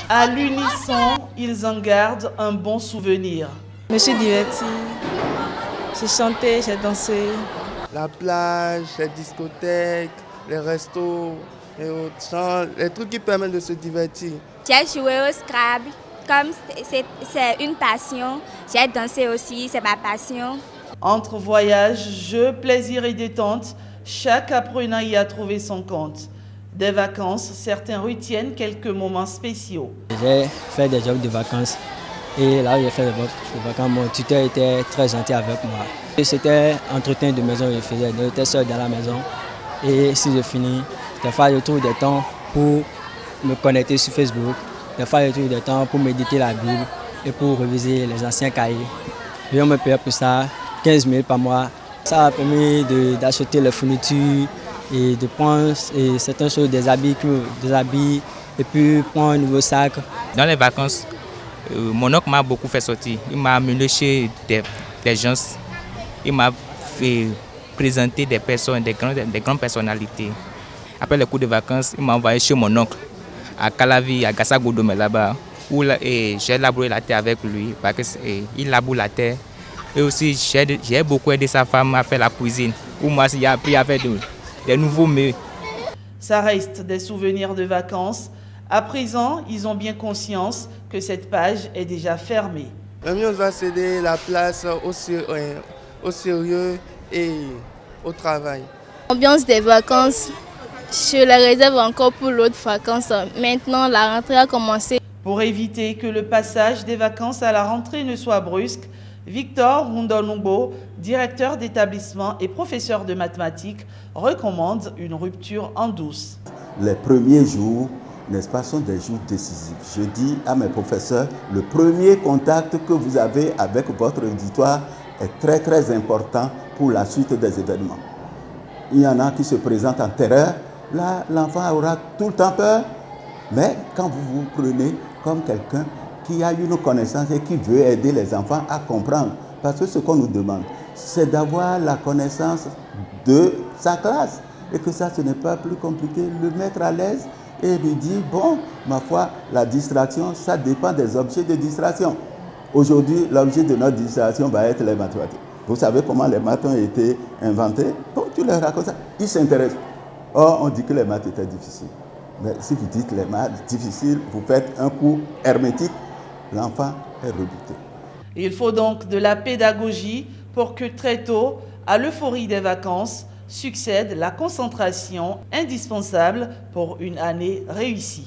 À l'unisson, ils en gardent un bon souvenir. Je me suis divertie, j'ai chanté, j'ai dansé. La plage, les discothèques, les restos, les autres gens, les trucs qui permettent de se divertir. J'ai joué au Scrabble, comme c'est une passion. J'ai dansé aussi, c'est ma passion. Entre voyages, jeux, plaisirs et détente, chaque apprenant y a trouvé son compte. Des vacances, certains retiennent quelques moments spéciaux. J'ai fait des jobs de vacances et là où j'ai fait des vacances, mon tuteur était très gentil avec moi. C'était entretien de maison que je faisais, j'étais seul dans la maison et si je finis, des fois je trouve des temps pour me connecter sur Facebook, des fois je trouve des temps pour méditer la Bible et pour réviser les anciens cahiers. Et on me paye pour ça 15 000 par mois. Ça a permis d'acheter les fournitures et de prendre certaines choses, des habits et puis prendre un nouveau sac. Dans les vacances, mon oncle m'a beaucoup fait sortir. Il m'a amené chez des gens. Il m'a fait présenter des personnes, des grandes personnalités. Après les cours de vacances, il m'a envoyé chez mon oncle, à Calavi, à Gassagodome là-bas, où j'ai labouré la terre avec lui, parce qu'il laboure la terre. Et aussi, j'ai beaucoup aidé sa femme à faire la cuisine, où moi, j'ai appris à faire des nouveaux mets. Ça reste des souvenirs de vacances. À présent, ils ont bien conscience que cette page est déjà fermée. Le mieux va céder la place au sérieux et au travail. L'ambiance des vacances, je la réserve encore pour l'autre vacances. Maintenant, la rentrée a commencé. Pour éviter que le passage des vacances à la rentrée ne soit brusque, Victor Rundonumbo, directeur d'établissement et professeur de mathématiques, recommande une rupture en douce. Les premiers jours, n'est-ce pas, sont des jours décisifs. Je dis à mes professeurs, le premier contact que vous avez avec votre auditoire est très très important pour la suite des événements. Il y en a qui se présentent en terreur, là l'enfant aura tout le temps peur, mais quand vous vous prenez comme quelqu'un qui a une connaissance et qui veut aider les enfants à comprendre, parce que ce qu'on nous demande, c'est d'avoir la connaissance de sa classe, et que ça, ce n'est pas plus compliqué, le mettre à l'aise et lui dire, bon, ma foi, la distraction, ça dépend des objets de distraction. Aujourd'hui, l'objet de notre distraction va être les mathématiques. Vous savez comment les maths ont été inventés? Bon, tu leur racontes ça, ils s'intéressent. Or, on dit que les maths étaient difficiles. Mais si vous dites les maths difficiles, vous faites un cours hermétique, l'enfant est rebuté. Il faut donc de la pédagogie pour que très tôt, à l'euphorie des vacances, succède la concentration indispensable pour une année réussie.